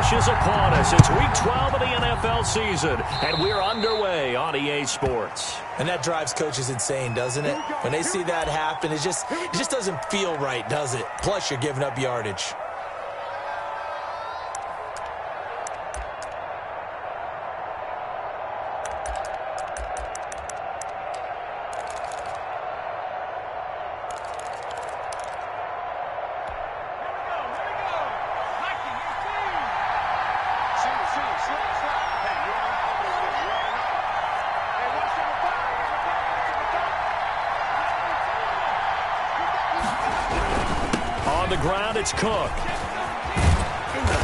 rush is upon us. It's Week 12 of the NFL season, and we're underway on EA Sports. And that drives coaches insane, doesn't it? When they see that happen, it just doesn't feel right, does it? Plus, you're giving up yardage. On the ground, it's Cook.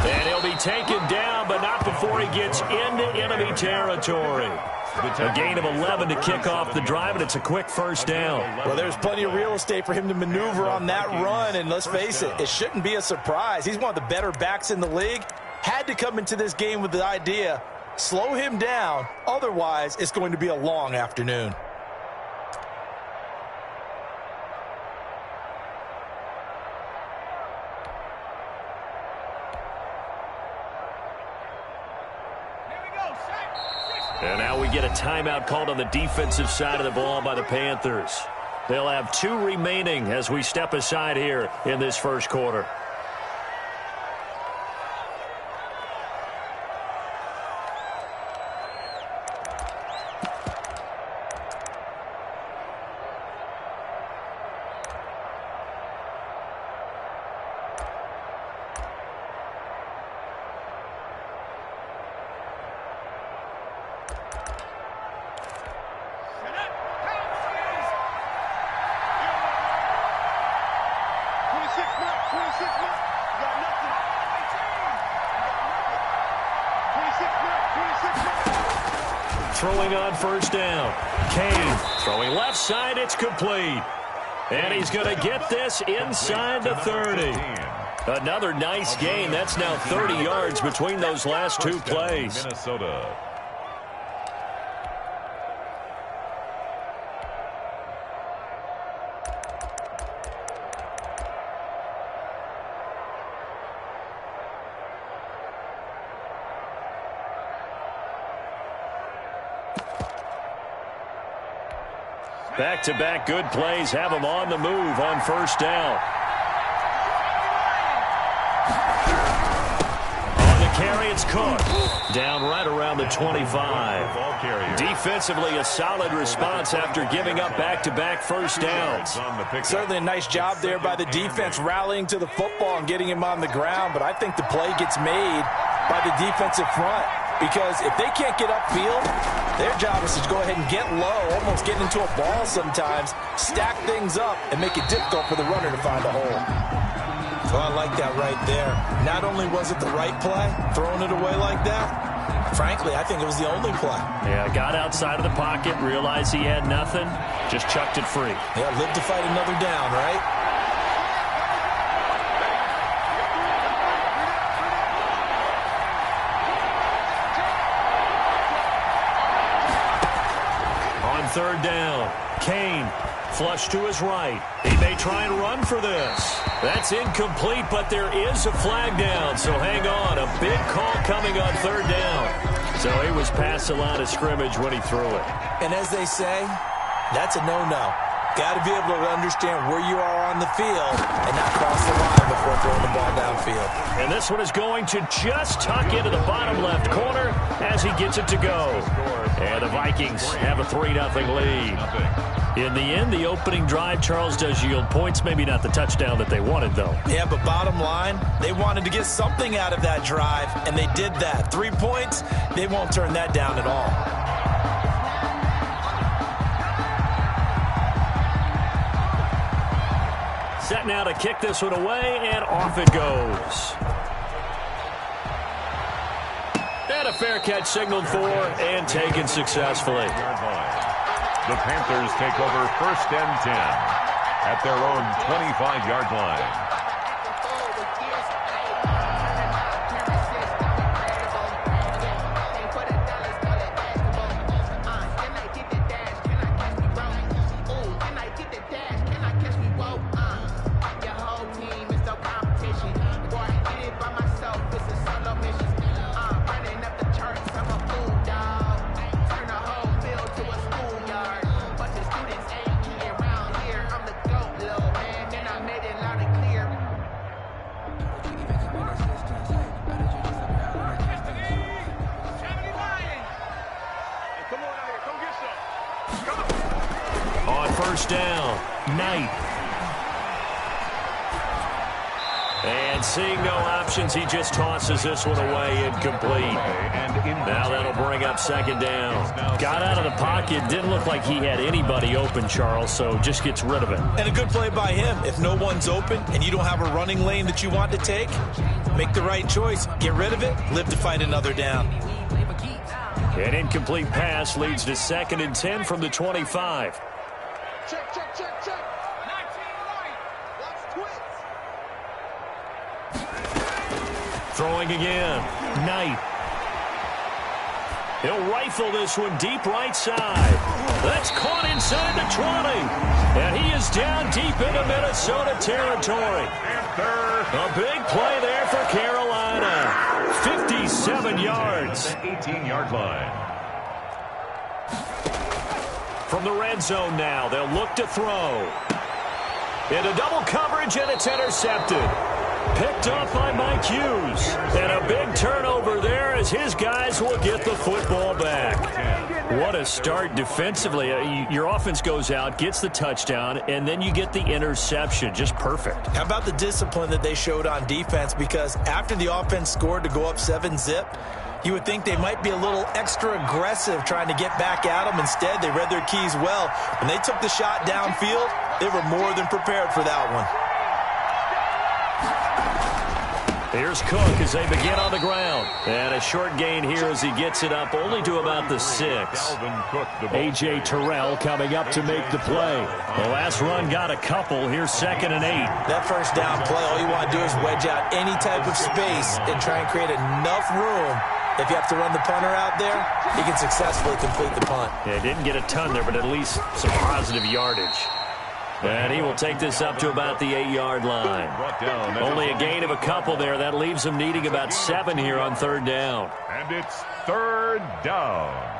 And he'll be taken down, but not before he gets into enemy territory. A gain of 11 to kick off the drive, and it's a quick first down. Well, there's plenty of real estate for him to maneuver on that run, and let's face it, it shouldn't be a surprise. He's one of the better backs in the league. Had to come into this game with the idea, slow him down, otherwise it's going to be a long afternoon. And now we get a timeout called on the defensive side of the ball by the Panthers. They'll have 2 remaining as we step aside here in this first quarter. Throwing on first down. Kane throwing left side. It's complete. And he's going to get this inside the 30. Another nice gain. That's now 30 yards between those last 2 plays. Minnesota. Back-to-back good plays have him on the move on first down. On the carry, it's Cook. Down right around the 25. Defensively, a solid response after giving up back-to-back first downs. Certainly a nice job there by the defense rallying to the football and getting him on the ground, but I think the play gets made by the defensive front. Because if they can't get upfield, their job is to go ahead and get low, almost get into a ball sometimes, stack things up, and make it difficult for the runner to find a hole. Well, I like that right there. Not only was it the right play, throwing it away like that, frankly, I think it was the only play. Yeah, got outside of the pocket, realized he had nothing, just chucked it free. Yeah, live to fight another down, right? Third down. Kane flush to his right. He may try and run for this. That's incomplete, but there is a flag down, so hang on. A big call coming on third down. So he was past the line of scrimmage when he threw it. And as they say, that's a no-no. Got to be able to understand where you are on the field and not cross the line before throwing the ball downfield. And this one is going to just tuck into the bottom left corner as he gets it to go. And the Vikings have a 3-0 lead. In the end, the opening drive, Charles, does yield points. Maybe not the touchdown that they wanted, though. Yeah, but bottom line, they wanted to get something out of that drive, and they did that. 3 points, they won't turn that down at all. Set now to kick this one away, and off it goes. And a fair catch signaled for and taken successfully. The Panthers take over 1st and 10 at their own 25-yard line. Your whole team is no competition. Boy, I did it by myself. It's a solo mission. On first down, Knight. And seeing no options, he just tosses this one away incomplete. Now that'll bring up second down. Got out of the pocket, didn't look like he had anybody open, Charles, so just gets rid of it. And a good play by him. If no one's open and you don't have a running lane that you want to take, make the right choice. Get rid of it, live to fight another down. An incomplete pass leads to 2nd and 10 from the 25. Check, check, check, check. 19 right. Watch twins. Throwing again. Knight. He'll rifle this one deep right side. That's caught inside the 20. And he is down deep into Minnesota territory. A big play there for Carolina. 57 yards. 18-yard line. From the red zone now, they'll look to throw. Into double coverage, and it's intercepted. Picked up by Mike Hughes. And a big turnover there as his guys will get the football back. What a start defensively. Your offense goes out, gets the touchdown, and then you get the interception. Just perfect. How about the discipline that they showed on defense? Because after the offense scored to go up 7-zip, you would think they might be a little extra aggressive trying to get back at them. Instead, they read their keys well. When they took the shot downfield, they were more than prepared for that one. Here's Cook as they begin on the ground. And a short gain here as he gets it up only to about the 6. A.J. Terrell coming up to make the play. The last run got a couple. Here's 2nd and 8. That first down play, all you want to do is wedge out any type of space and try and create enough room. If you have to run the punter out there, he can successfully complete the punt. Yeah, didn't get a ton there, but at least some positive yardage. And he will take this up to about the 8-yard line. Only a gain of a couple there. That leaves him needing about 7 here on 3rd down. And it's 3rd down.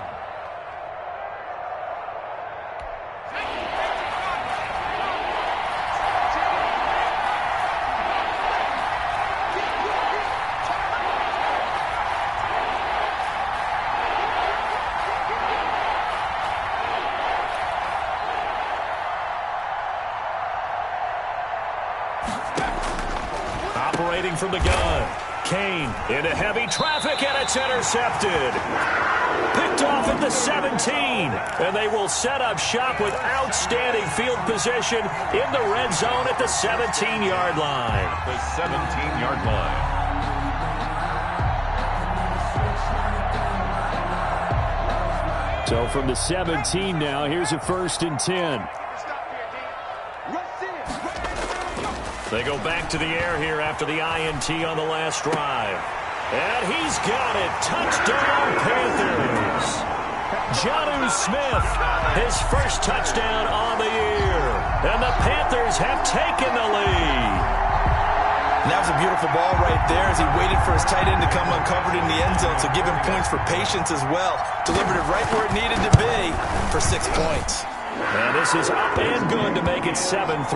Operating from the gun. Kane into heavy traffic, and it's intercepted. Picked off at the 17. And they will set up shop with outstanding field position in the red zone at the 17-yard line. The 17-yard line. So from the 17 now, here's a 1st and 10. They go back to the air here after the INT on the last drive. And he's got it. Touchdown, Panthers. Jonnu Smith, his first touchdown on the year. And the Panthers have taken the lead. And that was a beautiful ball right there as he waited for his tight end to come uncovered in the end zone, so give him points for patience as well. Delivered it right where it needed to be for 6 points. And this is up and good to make it 7-3.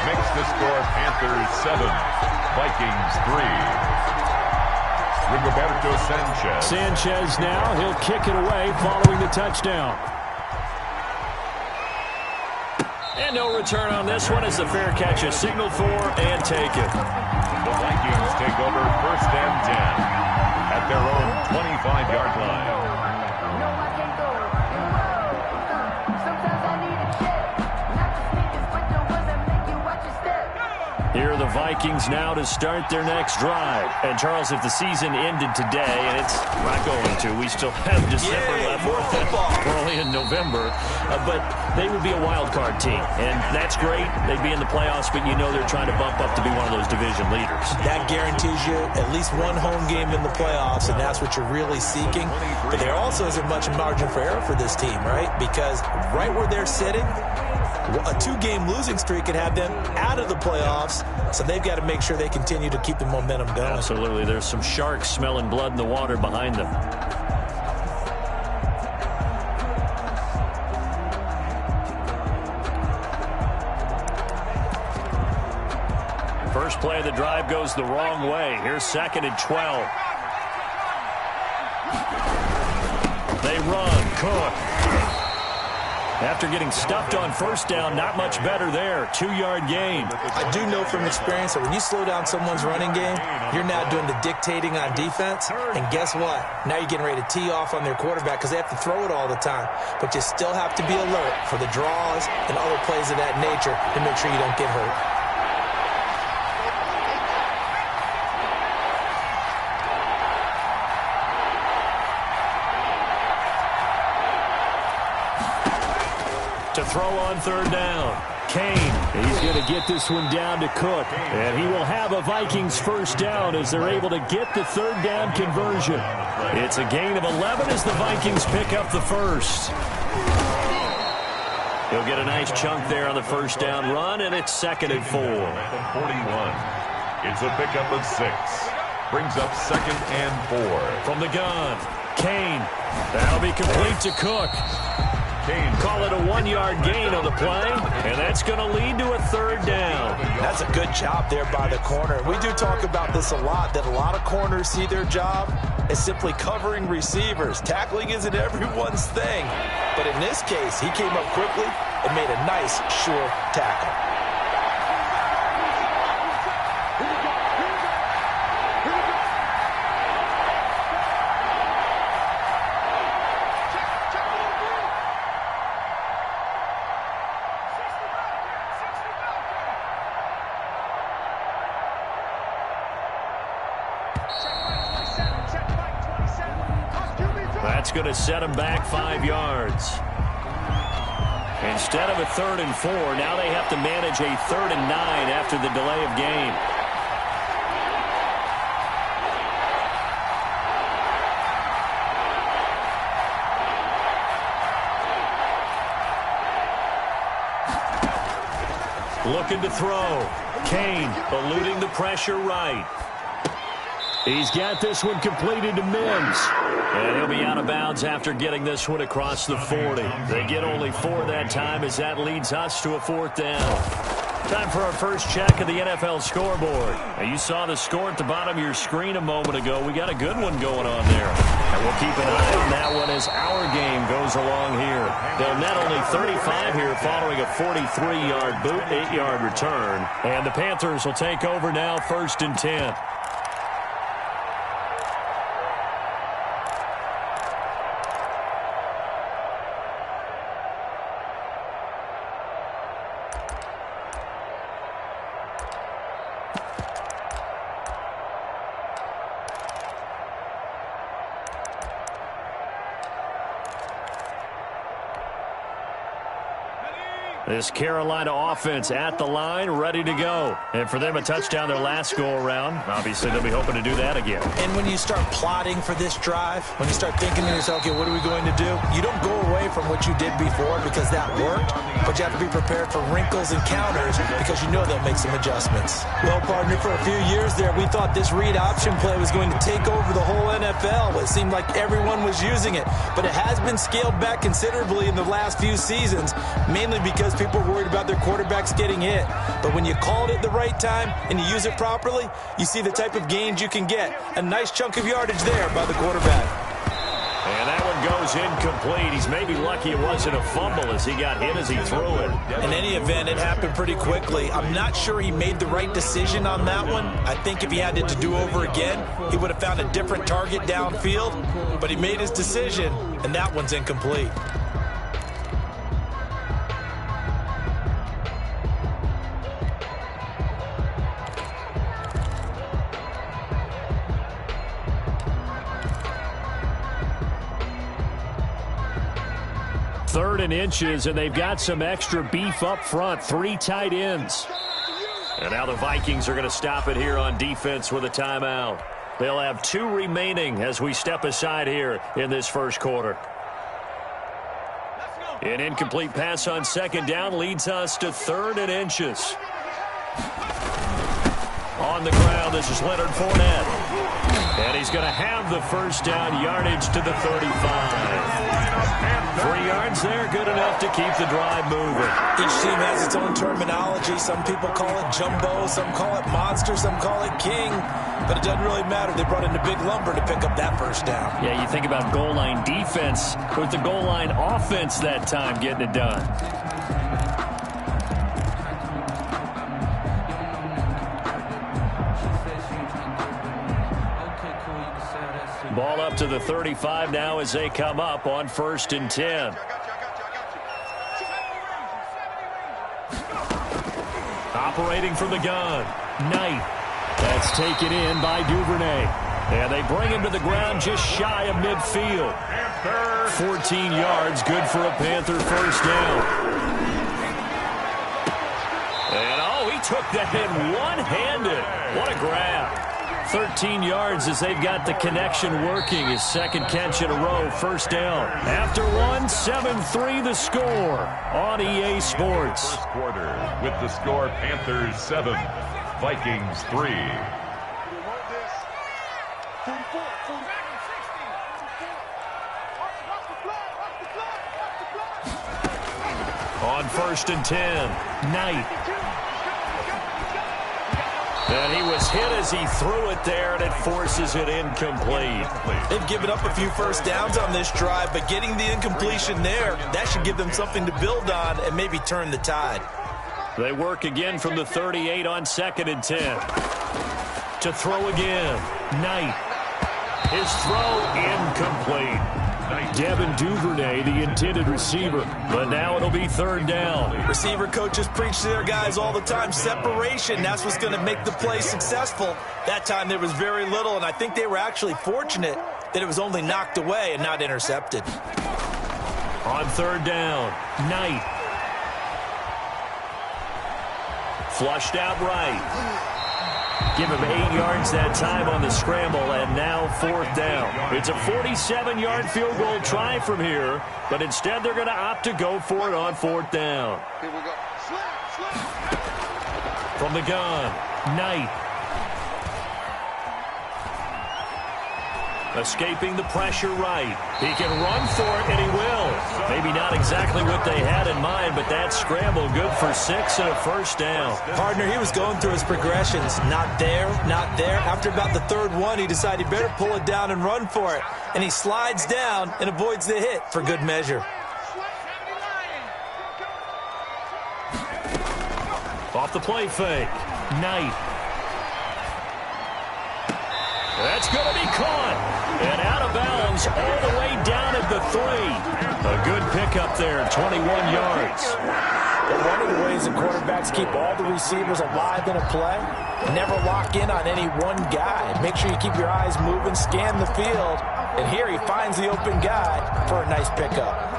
Makes the score Panthers 7, Vikings 3. Rigoberto Sanchez. Sanchez now, he'll kick it away following the touchdown. And no return on this one as the fair catch is signaled for and taken. The Vikings take over 1st and 10 at their own 25-yard line. Here are the Vikings now to start their next drive. And, Charles, if the season ended today, and it's not going to, we still have December left. More football. We're only in November. But they would be a wild card team. And that's great. They'd be in the playoffs, but you know they're trying to bump up to be one of those division leaders. That guarantees you at least one home game in the playoffs, and that's what you're really seeking. But there also isn't much margin for error for this team, right? Because right where they're sitting, a 2-game losing streak could have them out of the playoffs, so they've got to make sure they continue to keep the momentum going. Absolutely. There's some sharks smelling blood in the water behind them. First play of the drive goes the wrong way. Here's 2nd and 12. They run. Cook. After getting stuffed on first down, not much better there. 2-yard gain. I do know from experience that when you slow down someone's running game, you're now doing the dictating on defense. And guess what? Now you're getting ready to tee off on their quarterback because they have to throw it all the time. But you still have to be alert for the draws and other plays of that nature to make sure you don't get hurt. To throw on third down. Kane, he's going to get this one down to Cook. And he will have a Vikings first down as they're able to get the third down conversion. It's a gain of 11 as the Vikings pick up the first. He'll get a nice chunk there on the first down run, and it's 2nd and 4. 41. It's a pickup of 6. Brings up 2nd and 4. From the gun, Kane. That'll be complete to Cook. Call it a 1-yard gain on the play, and that's going to lead to a third down. That's a good job there by the corner. We do talk about this a lot, that a lot of corners see their job as simply covering receivers. Tackling isn't everyone's thing. But in this case, he came up quickly and made a nice, sure tackle. That's going to set him back 5 yards. Instead of a 3rd and 4, now they have to manage a 3rd and 9 after the delay of game. Looking to throw. Kane eluding the pressure right. He's got this one completed to Mims. And he'll be out of bounds after getting this one across the 40. They get only 4 that time as that leads us to a 4th down. Time for our first check of the NFL scoreboard. Now, you saw the score at the bottom of your screen a moment ago. We got a good one going on there. And we'll keep an eye on that one as our game goes along here. They'll net only 35 here following a 43-yard boot, 8-yard return. And the Panthers will take over now 1st and 10. This Carolina offense at the line, ready to go. And for them, a touchdown their last go-around. Obviously, they'll be hoping to do that again. And when you start plotting for this drive, when you start thinking to yourself, okay, what are we going to do? You don't go away from what you did before because that worked, but you have to be prepared for wrinkles and counters because you know they'll make some adjustments. Well, partner, for a few years there, we thought this read option play was going to take over the whole NFL. It seemed like everyone was using it, but it has been scaled back considerably in the last few seasons, mainly because people are worried about their quarterbacks getting hit. But when you call it at the right time and you use it properly, you see the type of gains you can get. A nice chunk of yardage there by the quarterback. And that one goes incomplete. He's maybe lucky it wasn't a fumble as he got hit as he threw it. In any event, it happened pretty quickly. I'm not sure he made the right decision on that one. I think if he had it to do over again, he would have found a different target downfield. But he made his decision, and that one's incomplete. Third and inches, and they've got some extra beef up front. 3 tight ends. And now the Vikings are going to stop it here on defense with a timeout. They'll have 2 remaining as we step aside here in this first quarter. An incomplete pass on 2nd down leads us to 3rd and inches. On the ground, this is Leonard Fournette. And he's going to have the first down, yardage to the 35. 3 yards. yards there, good enough to keep the drive moving. Each team has its own terminology. Some people call it jumbo, some call it monster, some call it king. But it doesn't really matter. They brought in a big lumber to pick up that first down. Yeah, you think about goal line defense with the goal line offense that time getting it done. Ball up to the 35 now as they come up on 1st and 10. Operating from the gun, Knight. That's taken in by Duvernay. And they bring him to the ground just shy of midfield. 14 yards, good for a Panther first down. And, oh, he took that in one-handed. What a grab. 13 yards as they've got the connection working. His second catch in a row, first down. After one, 7-3 the score on EA Sports. First quarter with the score Panthers 7, Vikings 3. On 1st and 10, Knight. And he was hit as he threw it there, and it forces it incomplete. They've given up a few first downs on this drive, but getting the incompletion there, that should give them something to build on and maybe turn the tide. They work again from the 38 on 2nd and 10. To throw again, Knight. His throw incomplete. Devin Duvernay, the intended receiver, but now it'll be 3rd down. Receiver coaches preach to their guys all the time. Separation, that's what's going to make the play successful. That time there was very little, and I think they were actually fortunate that it was only knocked away and not intercepted. On 3rd down, Knight. Flushed out right. Give him 8 yards that time on the scramble, and now 4th down. It's a 47-yard field goal try from here, but instead they're going to opt to go for it on 4th down. Here we go. From the gun, Knight. Escaping the pressure right. He can run for it, and he will. Maybe not exactly what they had in mind, but that scramble good for 6 and a first down. Partner, he was going through his progressions. Not there, not there. After about the 3rd one, he decided he better pull it down and run for it. And he slides down and avoids the hit for good measure. Off the play fake. Knight. That's going to be caught. And out of bounds all the way down at the 3. A good pickup there, 21 yards. But one of the ways that quarterbacks keep all the receivers alive in a play, never lock in on any one guy. Make sure you keep your eyes moving, scan the field. And here he finds the open guy for a nice pickup.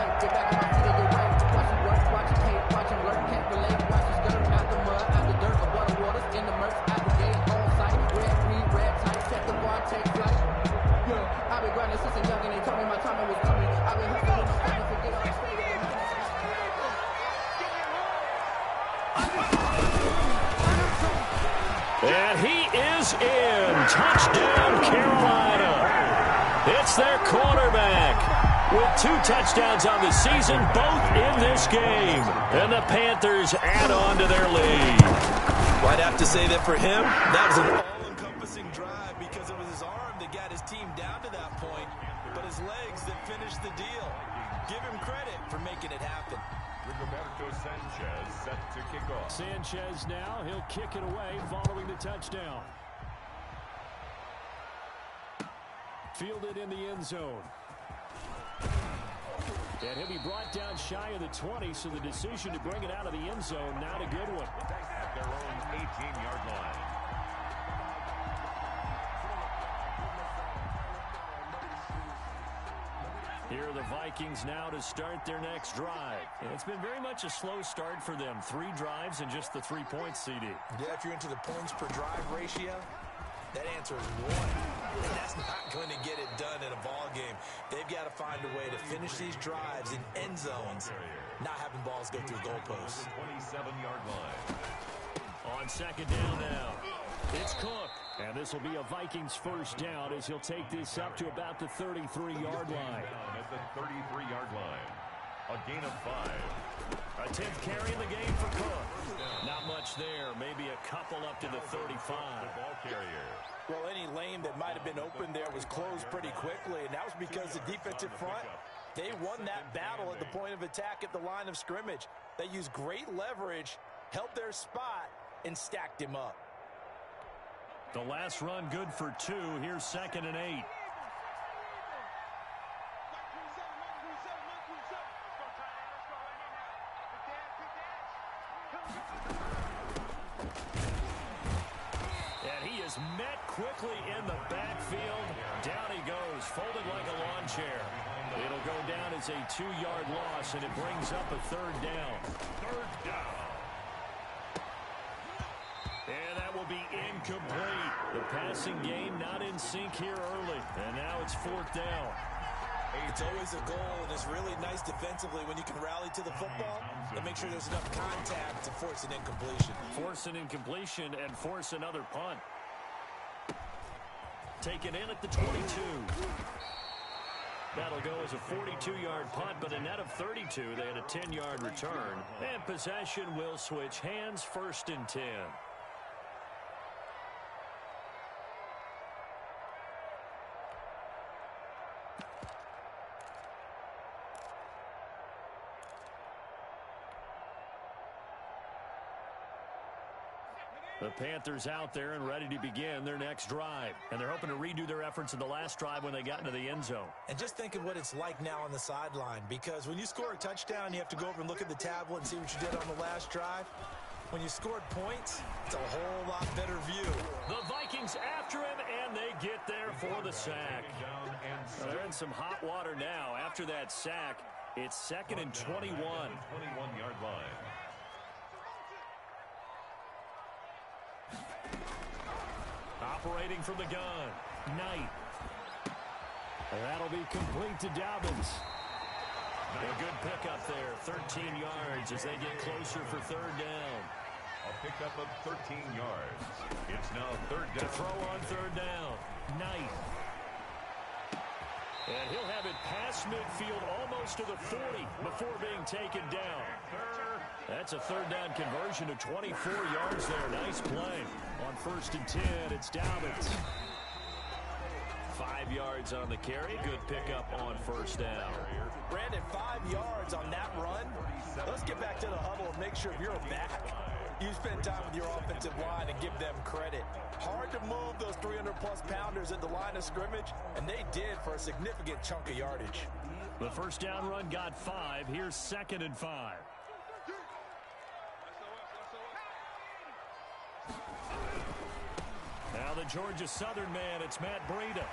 And he is in. Touchdown, Carolina. It's their quarterback with 2 touchdowns on the season, both in this game. And the Panthers add on to their lead. Well, I'd have to say that for him, that was an all-encompassing drive because it was his arm that got his team down to that point, but his legs that finished the deal. Give him credit for making it happen. Rigoberto Sanchez set to kick off. Sanchez now, he'll kick it away following the touchdown. Fielded in the end zone. And he'll be brought down shy of the 20, so the decision to bring it out of the end zone, not a good one. At their own 18-yard line. Here are the Vikings now to start their next drive. And it's been very much a slow start for them. 3 drives and just the 3 points, CD. Yeah, if you're into the points per drive ratio, that answer is 1. And that's not going to get it done in a ball game. They've got to find a way to finish these drives in end zones, not having balls go through goalposts. 27-yard line. On 2nd down now, it's Cook. And this will be a Vikings first down as he'll take this up to about the 33-yard line. At the 33-yard line. A gain of 5. A 10th carry in the game for Cook. Not much there. Maybe a couple up to the 35. The ball carrier. Well, any lane that might have been open there was closed pretty quickly, and that was because the defensive front, they won that battle at the point of attack at the line of scrimmage. They used great leverage, held their spot, and stacked him up. The last run good for 2. Here's 2nd and 8. And he is met quickly in the backfield. Down he goes, folded like a lawn chair. It'll go down as a 2-yard loss, and it brings up a 3rd down. 3rd down. And that will be incomplete. The passing game not in sync here early. And now it's 4th down. It's always a goal, and it's really nice defensively when you can rally to the football and make sure there's enough contact to force an incompletion. Force an incompletion and force another punt. Taken in at the 22. That'll go as a 42-yard punt, but a net of 32. They had a 10-yard return. And possession will switch hands, 1st and 10. The Panthers out there and ready to begin their next drive. And they're hoping to redo their efforts in the last drive when they got into the end zone. And just think of what it's like now on the sideline, because when you score a touchdown, you have to go over and look at the tablet and see what you did on the last drive. When you scored points, it's a whole lot better view. The Vikings after him, and they get there for the sack. They're in some hot water now. After that sack, it's 2nd and 21. 21-yard line. Operating from the gun, Knight. That'll be complete to Dobbins. A good pickup there, 13 yards as they get closer for 3rd down. A pickup of 13 yards. It's now 3rd down. To throw on 3rd down, Knight. And he'll have it past midfield almost to the 40 before being taken down. That's a 3rd down conversion of 24 yards there. Nice play. On 1st and 10, it's Dobbins. 5 yards on the carry. Good pickup on 1st down. Brandon, 5 yards on that run. Let's get back to the huddle and make sure if you're a back, you spend time with your offensive line and give them credit. Hard to move those 300-plus pounders at the line of scrimmage, and they did for a significant chunk of yardage. The 1st down run got 5. Here's 2nd and 5. Now the Georgia Southern man, it's Matt Breida.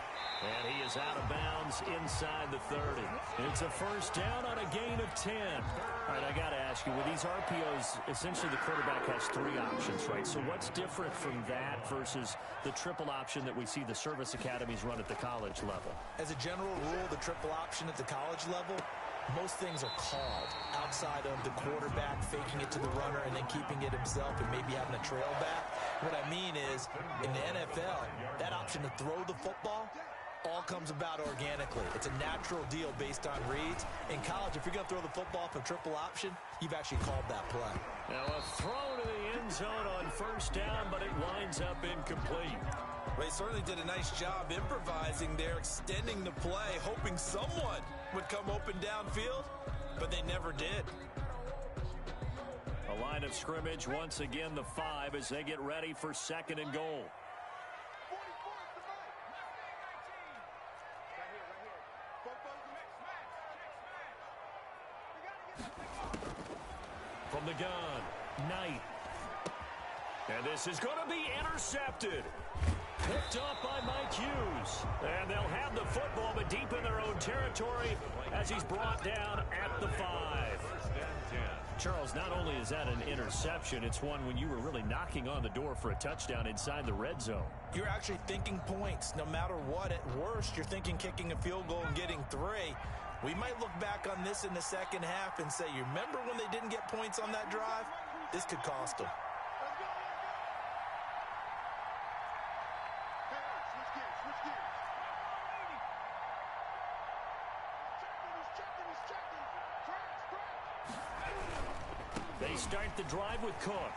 And he is out of bounds inside the 30. It's a 1st down on a gain of 10. All right, I got to ask you, with these RPOs, essentially the quarterback has 3 options, right? So what's different from that versus the triple option that we see the service academies run at the college level? As a general rule, the triple option at the college level, most things are called outside of the quarterback faking it to the runner and then keeping it himself and maybe having a trail back. What I mean is, in the NFL, that option to throw the football all comes about organically. It's a natural deal based on reads. In college, if you're going to throw the football for triple option, you've actually called that play. Now a throw to the end zone on 1st down, but it winds up incomplete. They certainly did a nice job improvising there, extending the play, hoping someone would come open downfield, but they never did. A line of scrimmage, once again the 5 as they get ready for 2nd and goal. From the gun, Knight. And this is going to be intercepted. Picked up by Mike Hughes. And they'll have the football, but deep in their own territory as he's brought down at the 5. Charles, not only is that an interception, it's one when you were really knocking on the door for a touchdown inside the red zone. You're actually thinking points. No matter what, at worst, you're thinking kicking a field goal and getting 3. We might look back on this in the second half and say, you remember when they didn't get points on that drive? This could cost them. Checking. Traps. They start the drive with Cook.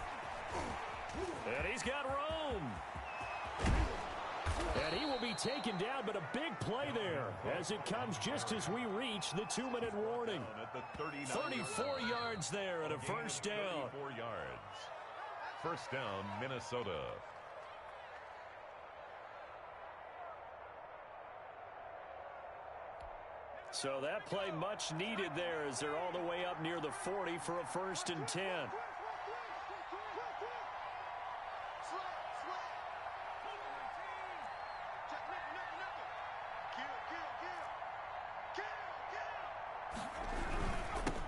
And he's got room. And he will be taken down, but a big play there as it comes just as we reach the 2-minute warning. 34 yards there and a first down. 34 yards. First down, Minnesota. So that play much needed there as they're all the way up near the 40 for a 1st and 10.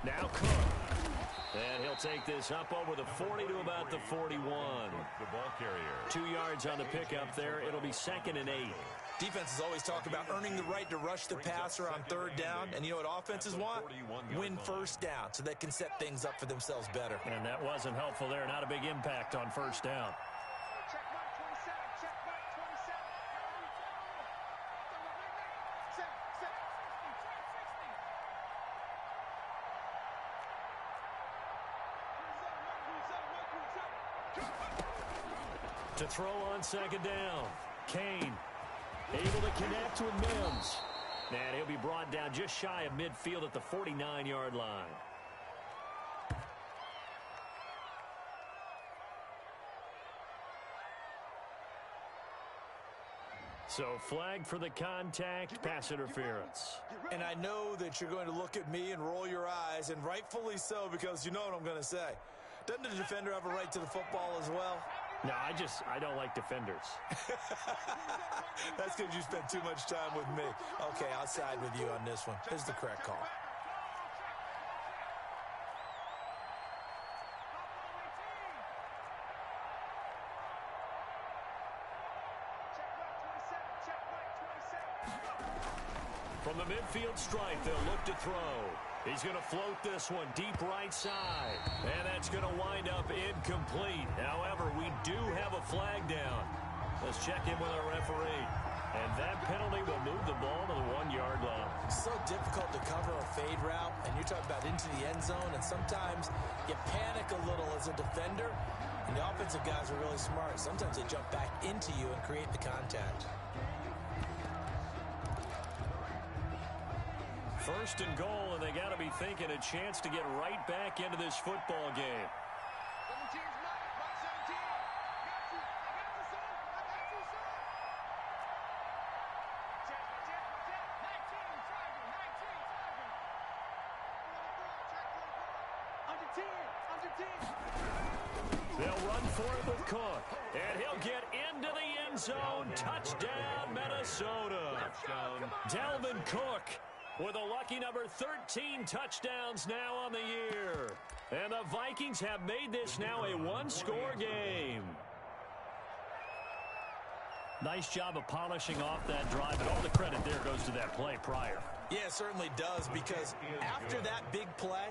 Now Cook. And he'll take this up over the 40 to about the 41. The ball carrier. 2 yards on the pickup there. It'll be 2nd and 8. Defenses always talk about earning the right to rush the passer on 3rd down. And you know what offenses want? Win 1st down so they can set things up for themselves better. And that wasn't helpful there. Not a big impact on 1st down. Check mark 27. Check mark 27. To throw on 2nd down. Kane able to connect with Mims. And he'll be brought down just shy of midfield at the 49-yard line. So flag for the contact, pass interference. And I know that you're going to look at me and roll your eyes, and rightfully so, because you know what I'm going to say. Doesn't the defender have a right to the football as well? No, I don't like defenders. That's because you spent too much time with me. Okay, I'll side with you on this one. This is the correct call. From the midfield stripe, they'll look to throw. He's going to float this one deep right side. And that's going to wind up incomplete. However, we do have a flag down. Let's check in with our referee. And that penalty will move the ball to the 1-yard line. So difficult to cover a fade route, and you're talking about into the end zone, and sometimes you panic a little as a defender, and the offensive guys are really smart. Sometimes they jump back into you and create the contact. 1st and goal, and they got to be thinking a chance to get right back into this football game. 17's mark, mark 17. I got you, son. I got you, son. Check. 19, target. Under 10. They'll run for it with Cook, and he'll get into the end zone. Touchdown, Minnesota. Dalvin Cook with a lucky number 13 touchdowns now on the year. And the Vikings have made this now a 1-score game. Nice job of polishing off that drive, and all the credit there goes to that play prior. Yeah, it certainly does, because after that big play,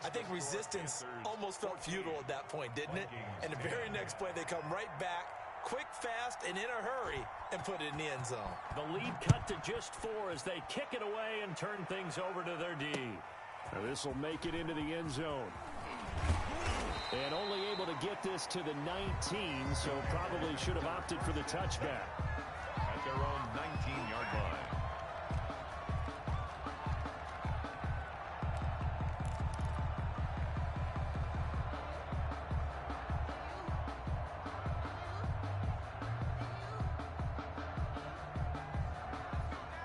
I think resistance almost felt futile at that point, didn't it? And the very next play, they come right back, quick, fast, and in a hurry, and put it in the end zone. The lead cut to just 4 as they kick it away and turn things over to their D. Now this will make it into the end zone. And only able to get this to the 19, so probably should have opted for the touchback. At their own 19-yard line.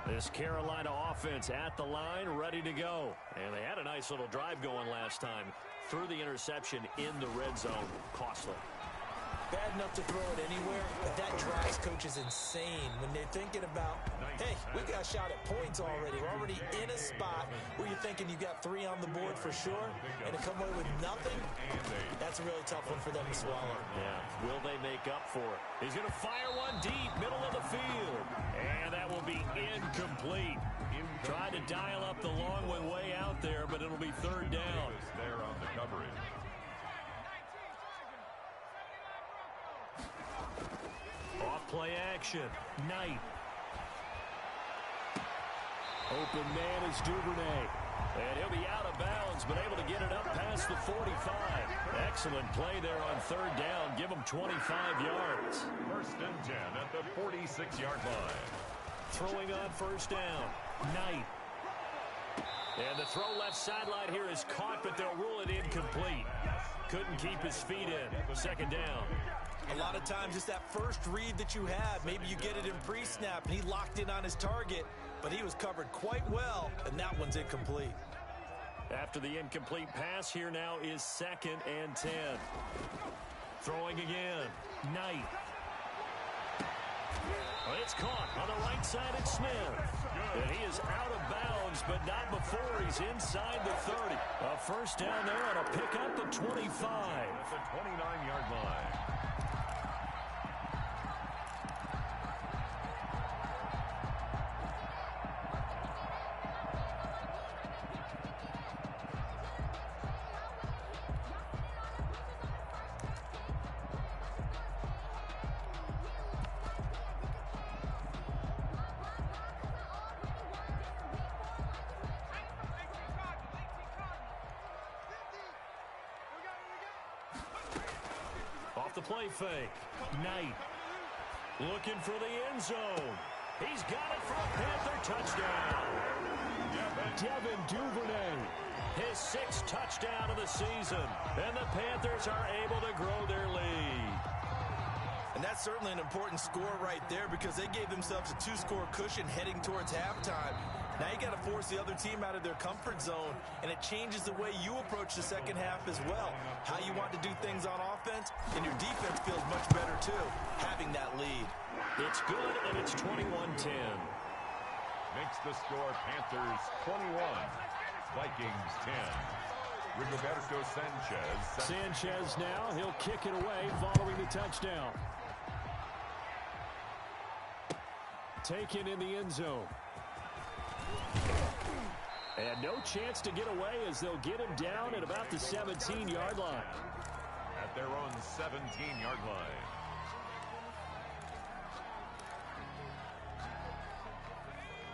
This Carolina offense at the line, ready to go. And they had a nice little drive going last time. Threw the interception in the red zone. Costly. Bad enough to throw it anywhere, but that drives coaches insane when they're thinking about, hey, we got a shot at points already. We're already in a spot where you're thinking you got 3 on the board for sure, and to come away with nothing, that's a really tough one for them to swallow. Yeah, will they make up for it? He's going to fire one deep, middle of the field. And that will be incomplete. Tried to dial up the long one way out there, but it'll be 3rd down. There on the coverage. Off play action. Knight. Open man is Duvernay. And he'll be out of bounds, but able to get it up past across the 45. Excellent play there on third down. Give them 25 yards. First and 10 at the 46-yard line. Throwing on first down. Knight. And the throw left sideline here is caught, but they'll rule it incomplete. Couldn't keep his feet in. Second down. A lot of times it's that first read that you have. Maybe you get it in pre-snap, and he locked in on his target, but he was covered quite well, and that one's incomplete. After the incomplete pass, here now is second and 10. Throwing again. Knight. It's caught on the right side at Smith. And he is out of bounds, but not before he's inside the 30. A first down there on a pickup at 25. At the 29-yard line. Off the play fake. Knight looking for the end zone. He's got it for a Panther touchdown. Devin Duvernay, his 6th touchdown of the season. And the Panthers are able to grow their lead. And that's certainly an important score right there because they gave themselves a 2-score cushion heading towards halftime. Now you got to force the other team out of their comfort zone, and it changes the way you approach the second half as well. How you want to do things on offense, and your defense feels much better too, having that lead. It's good, and it's 21-10. Makes the score Panthers 21, Vikings 10. Rigoberto Sanchez. Sanchez now, he'll kick it away following the touchdown. Taken in the end zone. And no chance to get away as they'll get him down at about the 17-yard line. At their own 17-yard line.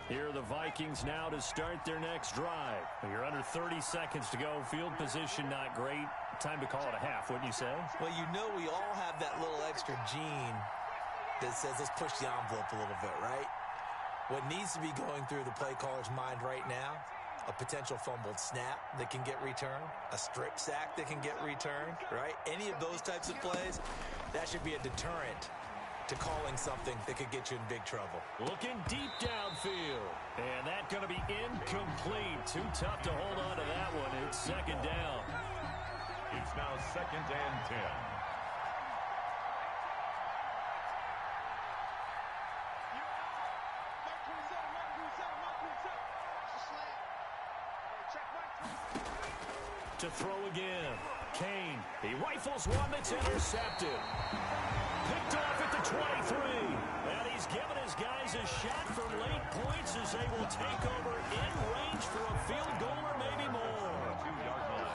Here are the Vikings now to start their next drive. You're under 30 seconds to go. Field position not great. Time to call it a half, wouldn't you say? Well, you know we all have that little extra gene that says let's push the envelope a little bit, right? What needs to be going through the play caller's mind right now, a potential fumbled snap that can get returned, a strip sack that can get returned, right? Any of those types of plays, that should be a deterrent to calling something that could get you in big trouble. Looking deep downfield. And that's going to be incomplete. Too tough to hold on to that one. It's second down. It's now second and 10. To throw again. Kane. He rifles one that's intercepted. Picked off at the 23. And he's given his guys a shot for late points as they will take over in range for a field goal or maybe more. 2-yard line.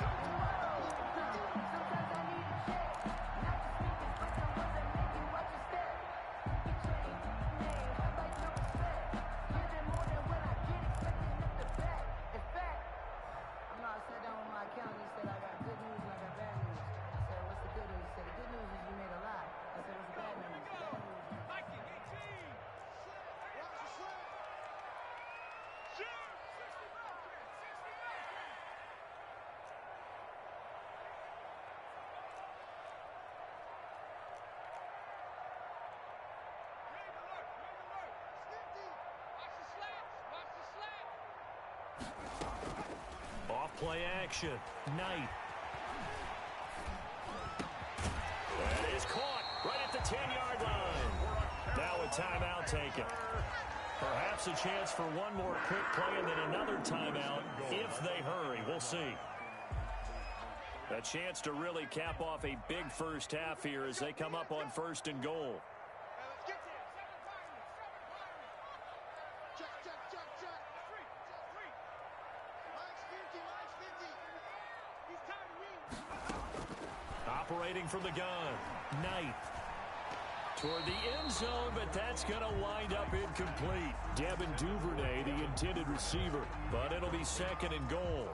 Play action. Knight. That is caught right at the 10-yard line. Now a timeout taken. Perhaps a chance for one more quick play and then another timeout if they hurry. We'll see. A chance to really cap off a big first half here as they come up on first and goal. Operating from the gun. Knight. Toward the end zone, but that's going to wind up incomplete. Devin Duvernay, the intended receiver. But it'll be second and goal.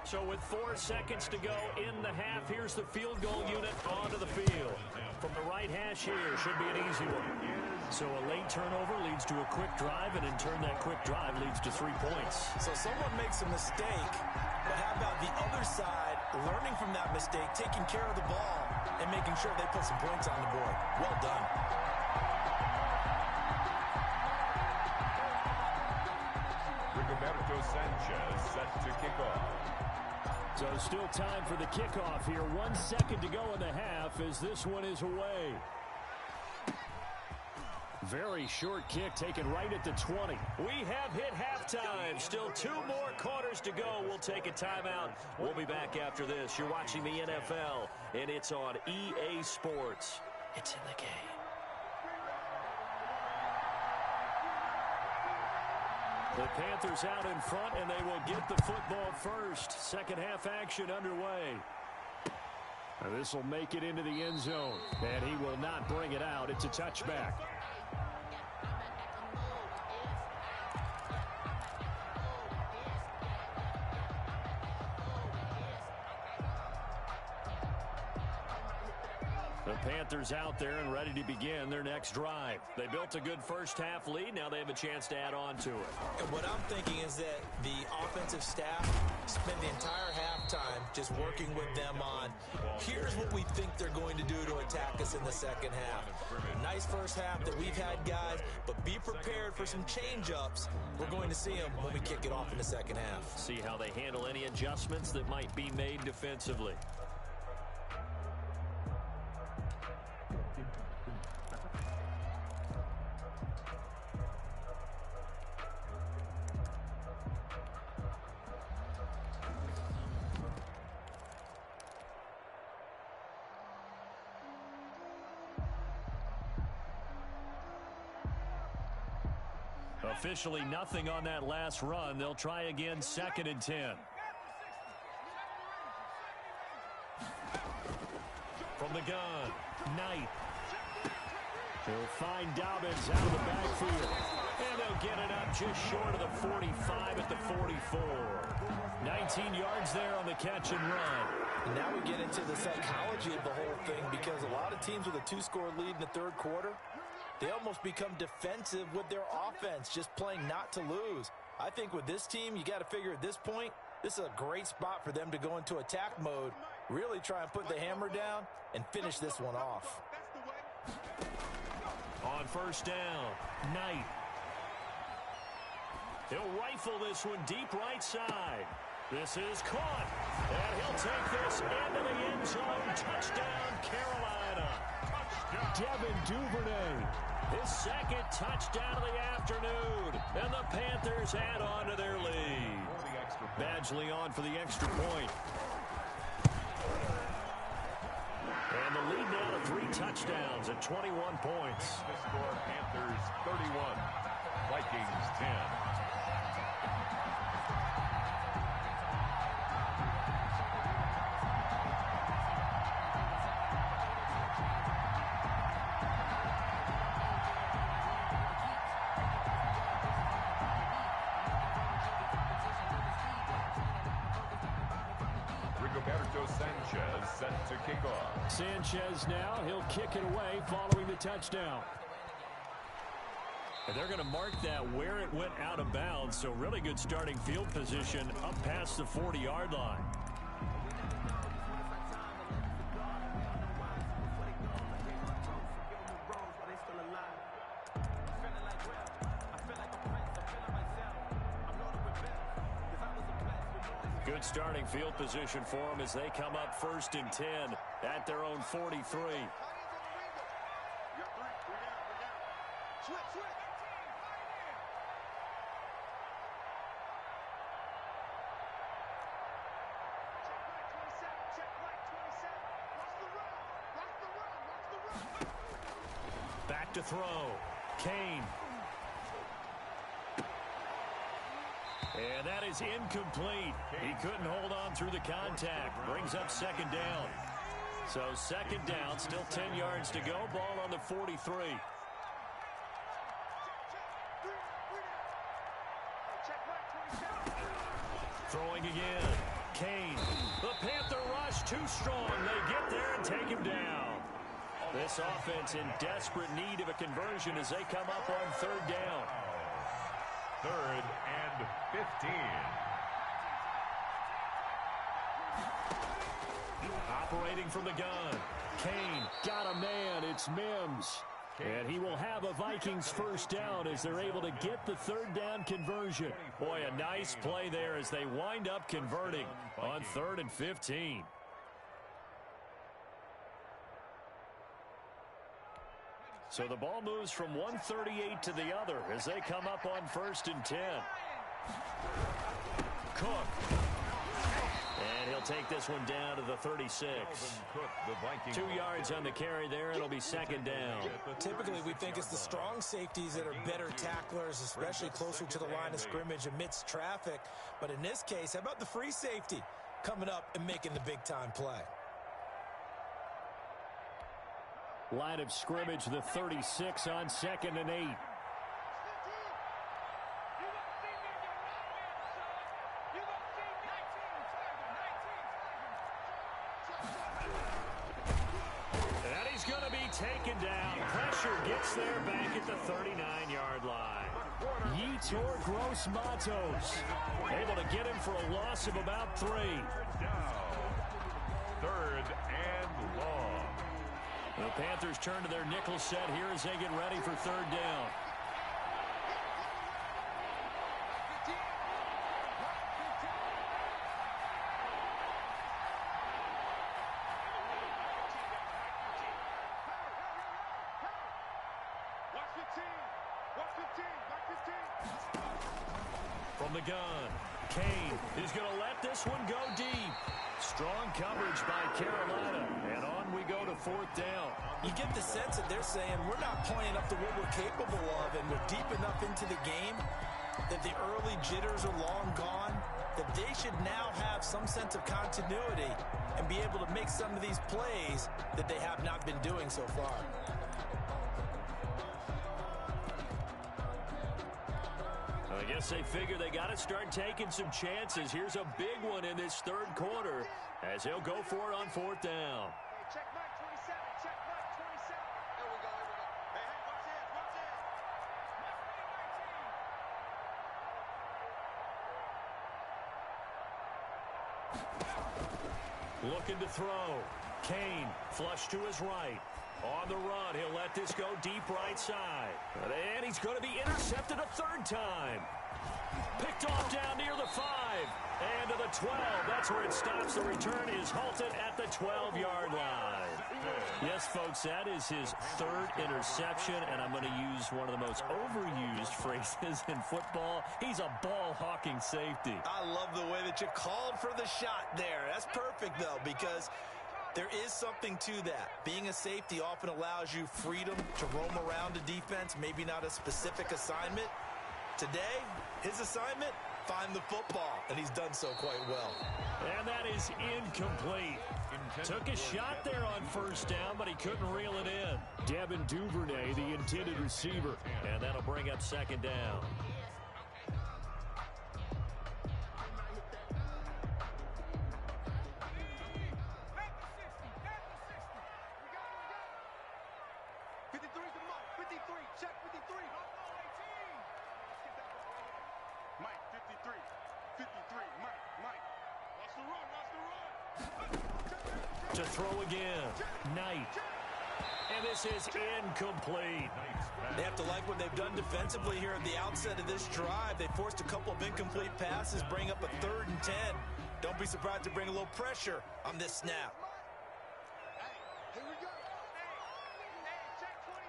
So with 4 seconds to go in the half, here's the field goal unit onto the field. From the right hash here, should be an easy one. So a late turnover leads to a quick drive, and in turn that quick drive leads to 3 points. So someone makes a mistake, but how about the other side learning from that mistake, taking care of the ball, and making sure they put some points on the board? Well done. Rigoberto Sanchez set to kick off. So still time for the kickoff here. 1 second to go in the half as this one is away. Very short kick taken right at the 20. We have hit halftime. Still 2 more quarters to go. We'll take a timeout. We'll be back after this. You're watching the NFL, and it's on EA Sports. It's in the game. The Panthers out in front, and they will get the football first. Second half action underway. This will make it into the end zone, and he will not bring it out. It's a touchback. The Panthers out there and ready to begin their next drive. They built a good first half lead. Now they have a chance to add on to it. And what I'm thinking is that the offensive staff spent the entire halftime just working with them on, here's what we think they're going to do to attack us in the second half. Nice first half that we've had, guys, but be prepared for some change-ups. We're going to see them when we kick it off in the second half. See how they handle any adjustments that might be made defensively. Officially nothing on that last run. They'll try again, 2nd and 10. From the gun, Knight. He'll find Dobbins out of the backfield. And they'll get it up just short of the 45 at the 44. 19 yards there on the catch and run. And now we get into the psychology of the whole thing, because a lot of teams with a 2-score lead in the third quarter, they almost become defensive with their offense, just playing not to lose. I think with this team, you got to figure at this point, this is a great spot for them to go into attack mode, really try and put the hammer down and finish this one off. On first down, Knight. He'll rifle this one deep right side. This is caught, and he'll take this into the end zone. Touchdown, Carolina. Devin Duvernay. His second touchdown of the afternoon. And the Panthers add on to their lead. Badgley on for the extra point. And the lead now to 3 touchdowns at 21 points. The score, Panthers 31, Vikings 10. Rigoberto Sanchez set to kick off. Sanchez now, he'll kick it away following the touchdown. And they're going to mark that where it went out of bounds, so really good starting field position up past the 40-yard line. Good starting field position for them as they come up 1st and 10 at their own 43. Back to throw. Kane. And that is incomplete. He couldn't hold on through the contact. Brings up 2nd down. So 2nd down, still 10 yards to go. Ball on the 43. Throwing again. Kane. too strong. They get there and take him down. This offense in desperate need of a conversion as they come up on third down. 3rd and 15. Operating from the gun. Kane got a man. It's Mims. And he will have a Vikings first down as they're able to get the third down conversion. Boy, a nice play there as they wind up converting on 3rd and 15. So the ball moves from 138 to the other as they come up on 1st and 10. Cook. And he'll take this one down to the 36. Cook, the Vikings. 2 yards on the carry there. It'll be 2nd down. Typically, we think it's the strong safeties that are better tacklers, especially closer to the line of scrimmage amidst traffic. But in this case, how about the free safety coming up and making the big-time play? Line of scrimmage, the 36 on 2nd and 8. And he's going to be taken down. Pressure gets there back at the 39-yard line. Yetur Gross-Matos able to get him for a loss of about 3. Down. 3rd and long. The Panthers turn to their nickel set here as they get ready for 3rd down. From the gun, Kane is going to let this one go deep. Strong coverage by Carolina, and on we go to 4th down. You get the sense that they're saying we're not playing up to what we're capable of, and we're deep enough into the game that the early jitters are long gone, that they should now have some sense of continuity and be able to make some of these plays that they have not been doing so far. I guess they figure they got to start taking some chances. Here's a big one in this 3rd quarter as he'll go for it on 4th down. Check Mike 27. Check Mike 27. There we go. Here we go. Hey, watch this. Watch this. Looking to throw. Kane flush to his right. On the run, he'll let this go deep right side. And he's going to be intercepted a 3rd time. Picked off down near the 5. And to the 12. That's where it stops. The return is halted at the 12-yard line. Yes, folks, that is his 3rd interception. And I'm going to use one of the most overused phrases in football. He's a ball-hawking safety. I love the way that you called for the shot there. That's perfect, though, because there is something to that. Being a safety often allows you freedom to roam around a defense, maybe not a specific assignment. Today, his assignment, find the football, and he's done so quite well. And that is incomplete. Took a shot there on 1st down, but he couldn't reel it in. Devin Duvernay, the intended receiver, and that'll bring up 2nd down. To throw again, Knight. And this is incomplete. They have to like what they've done defensively here at the outset of this drive. They forced a couple of incomplete passes, bring up a 3rd and 10. Don't be surprised to bring a little pressure on this snap. Hey, here we go. Hey, check 20.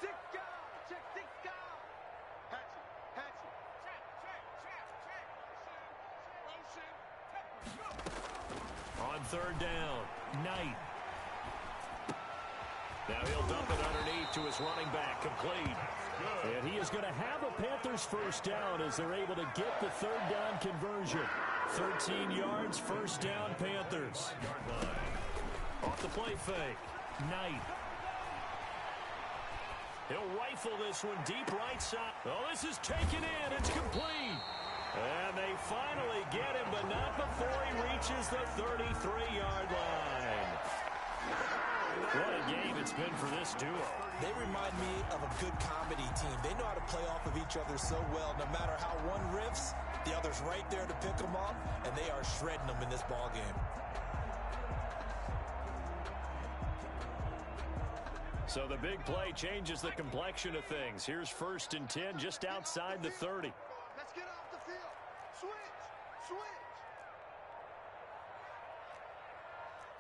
6 guard. Check 6 guard. Hatchet. Check. On 3rd down, Knight. Now he'll dump it underneath to his running back, complete. And he is going to have a Panthers first down as they're able to get the 3rd down conversion. 13 yards, 1st down, Panthers. Off the play fake, Knight. He'll rifle this one deep right side. Oh, this is taken in. It's complete. And they finally get reaches the 33-yard line. What a game it's been for this duo. They remind me of a good comedy team. They know how to play off of each other so well. No matter how one riffs, the other's right there to pick them up, and they are shredding them in this ball game. So the big play changes the complexion of things. Here's 1st and 10 just outside the 30. Let's get off the field. Switch.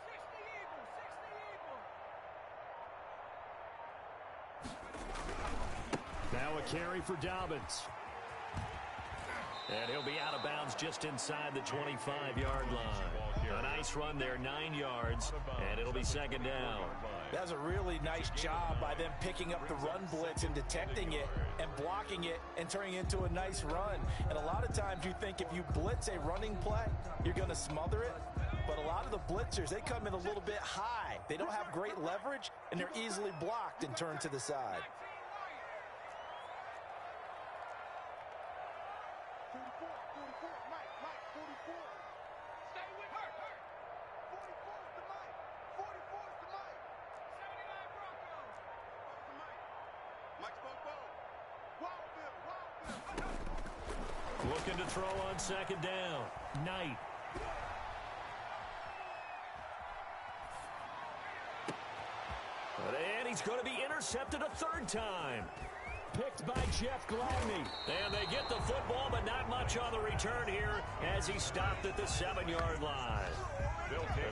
60 Eagles. 60 Eagles. Now a carry for Dobbins. And he'll be out of bounds just inside the 25-yard line. A nice run there, 9 yards, and it'll be 2nd down. That's a really nice job by them picking up the run blitz and detecting it and blocking it and turning it into a nice run. And a lot of times you think if you blitz a running play, you're going to smother it. But a lot of the blitzers, they come in a little bit high. They don't have great leverage, and they're easily blocked and turned to the side. 44, Mike, 44. Stay with her. 44 is the Mike. 44 is the Mike. 79 Broncos. What's the Mike? Mike's Bobo. Wildville. Looking to throw on 2nd down. Knight. And he's going to be intercepted a 3rd time. Picked by Jeff Gladney. And they get the football, but not much on the return here as he stopped at the 7-yard line.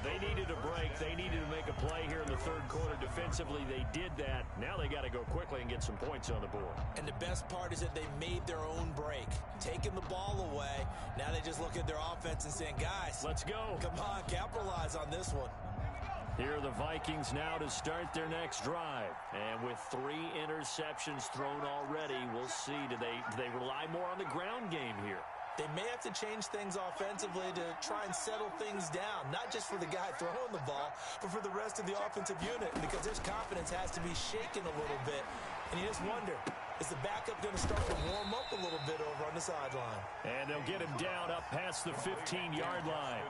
They needed a break. They needed to make a play here in the 3rd quarter defensively. They did that. Now they got to go quickly and get some points on the board. And the best part is that they made their own break, taking the ball away. Now they just look at their offense and saying, guys, let's go. Come on, capitalize on this one. Here are the Vikings now to start their next drive. And with 3 interceptions thrown already, we'll see. Do they rely more on the ground game here? They may have to change things offensively to try and settle things down, not just for the guy throwing the ball, but for the rest of the offensive unit, because his confidence has to be shaken a little bit. And you just wonder, is the backup going to start to warm up a little bit over on the sideline? And they'll get him down up past the 15-yard line.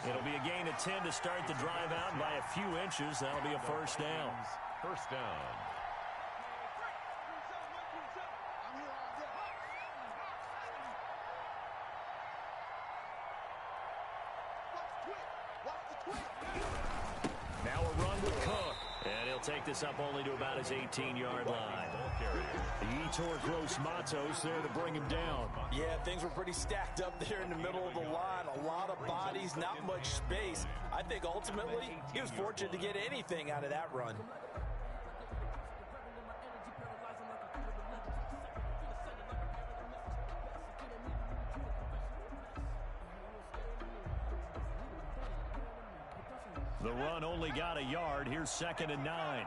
It'll be a gain of 10 to start the drive out by a few inches. That'll be a 1st down. 1st down. Now a run with Cook. And he'll take this up only to about his 18-yard line. The Yetur Gross-Matos there to bring him down. Yeah, things were pretty stacked up there in the middle of the line. A lot of bodies, not much space. I think ultimately he was fortunate to get anything out of that run. The run only got a yard. Here's 2nd and 9.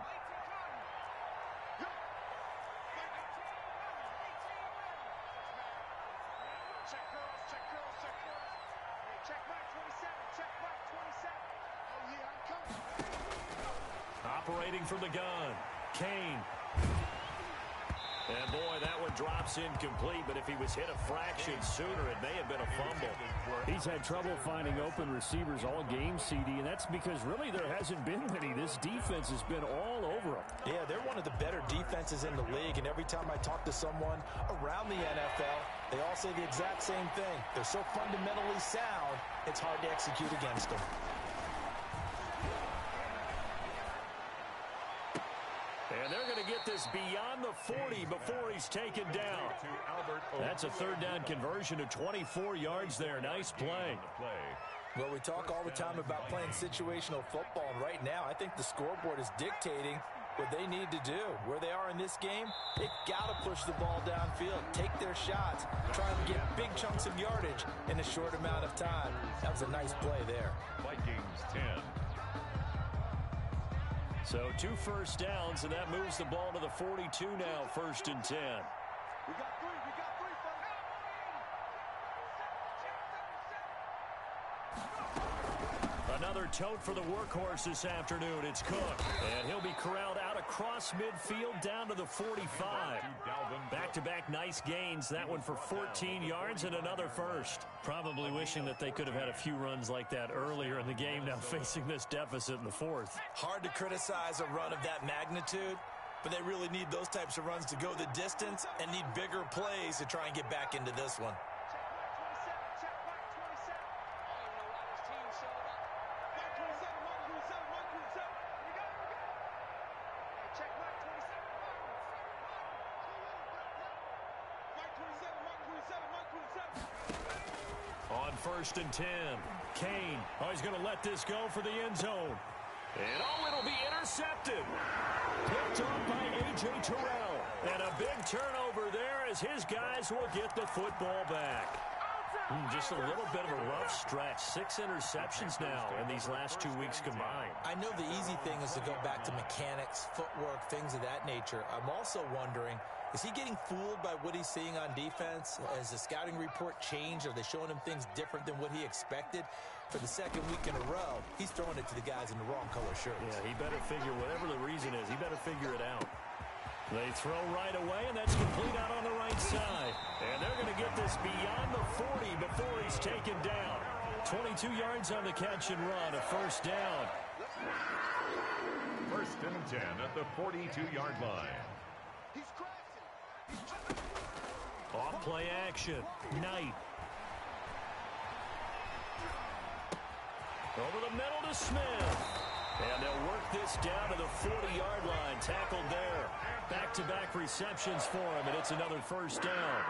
Operating from the gun, Kane. And, boy, that one drops incomplete, but if he was hit a fraction sooner, it may have been a fumble. He's had trouble finding open receivers all game, CD, and that's because really there hasn't been many. This defense has been all over him. Yeah, they're one of the better defenses in the league, and every time I talk to someone around the NFL, they all say the exact same thing. They're so fundamentally sound, it's hard to execute against them. And they're going to get this beyond the 40 before he's taken down. That's a 3rd down conversion to 24 yards there. Nice play. Well, we talk all the time about playing situational football, and right now I think the scoreboard is dictating what they need to do. Where they are in this game, they've got to push the ball downfield, take their shots, try and get big chunks of yardage in a short amount of time. That was a nice play there. Vikings 10. So 2 1st downs, and that moves the ball to the 42 now, 1st and 10. We got 3, Another tote for the workhorse this afternoon. It's Cook. And he'll be corralled out across midfield down to the 45. Back-to-back nice gains. That one for 14 yards and another first. Probably wishing that they could have had a few runs like that earlier in the game, now facing this deficit in the fourth. Hard to criticize a run of that magnitude, but they really need those types of runs to go the distance and need bigger plays to try and get back into this one. On 1st and 10, Kane. Oh, he's going to let this go for the end zone. And oh, it'll be intercepted. Picked off by A.J. Terrell. And a big turnover there as his guys will get the football back. Just a little bit of a rough stretch. 6 interceptions now in these last 2 weeks combined. I know the easy thing is to go back to mechanics, footwork, things of that nature. I'm also wondering, is he getting fooled by what he's seeing on defense? Has the scouting report changed? Are they showing him things different than what he expected? For the second week in a row, he's throwing it to the guys in the wrong color shirts. Yeah, he better figure, whatever the reason is, he better figure it out. They throw right away, and that's complete out on the right side. And they're going to get this beyond the 40 before he's taken down. 22 yards on the catch and run, a first down. 1st and 10 at the 42-yard line. Off play action. Knight. Over the middle to Smith. And they'll work this down to the 40-yard line. Tackled there. Back-to-back receptions for him, and it's another first down.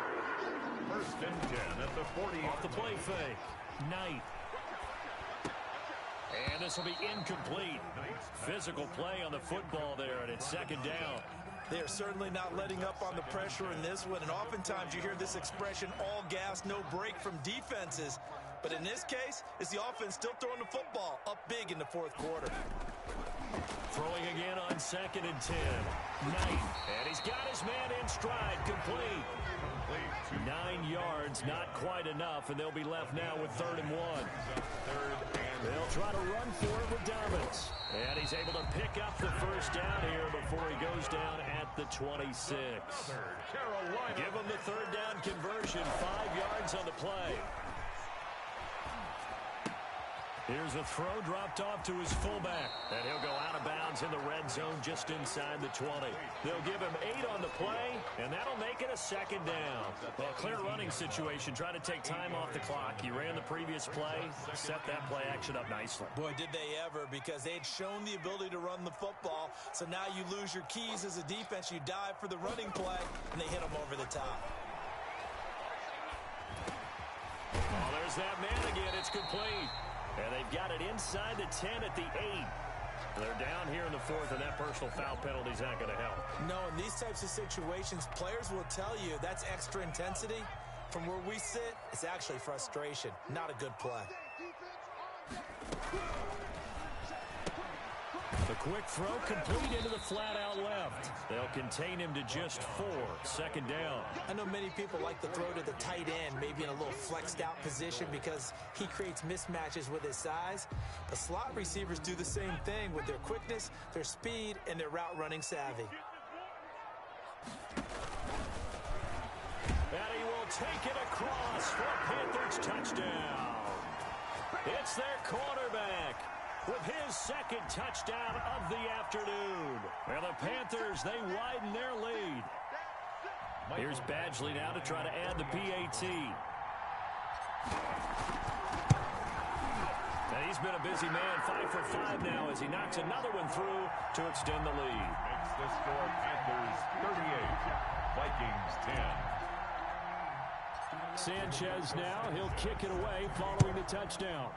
1st and 10 at the 40. Off the play fake. Knight. And this will be incomplete. Physical play on the football there, and it's 2nd down. They are certainly not letting up on the pressure in this one, and oftentimes you hear this expression, all gas, no break from defenses. But in this case, it's the offense still throwing the football up big in the 4th quarter. Throwing again on 2nd and 10. Knight. And he's got his man in stride. Complete. 9 yards, not quite enough, and they'll be left now with 3rd and 1. They'll try to run for it with Dobbins. And he's able to pick up the first down here before he goes down at the 26. Give him the 3rd down conversion. 5 yards on the play. Here's a throw dropped off to his fullback. And he'll go out of bounds in the red zone just inside the 20. They'll give him 8 on the play, and that'll make it a 2nd down. Well, clear running situation. Try to take time off the clock. He ran the previous play, set that play action up nicely. Boy, did they ever, because they had shown the ability to run the football. So now you lose your keys as a defense. You dive for the running play, and they hit him over the top. Oh, there's that man again. It's complete. And they've got it inside the 10 at the 8. They're down here in the 4th, and that personal foul penalty is not going to help. No, in these types of situations, players will tell you that's extra intensity. From where we sit, it's actually frustration. Not a good play. The quick throw complete into the flat out left. They'll contain him to just 4. 2nd down. I know many people like to throw to the tight end, maybe in a little flexed out position because he creates mismatches with his size. The slot receivers do the same thing with their quickness, their speed, and their route running savvy. And he will take it across for a Panthers touchdown. It's their quarterback with his 2nd touchdown of the afternoon. And the Panthers, they widen their lead. Here's Badgley now to try to add the PAT. And he's been a busy man, 5 for 5 now as he knocks another one through to extend the lead. Makes the score Panthers 38, Vikings 10. Sanchez now, he'll kick it away following the touchdown.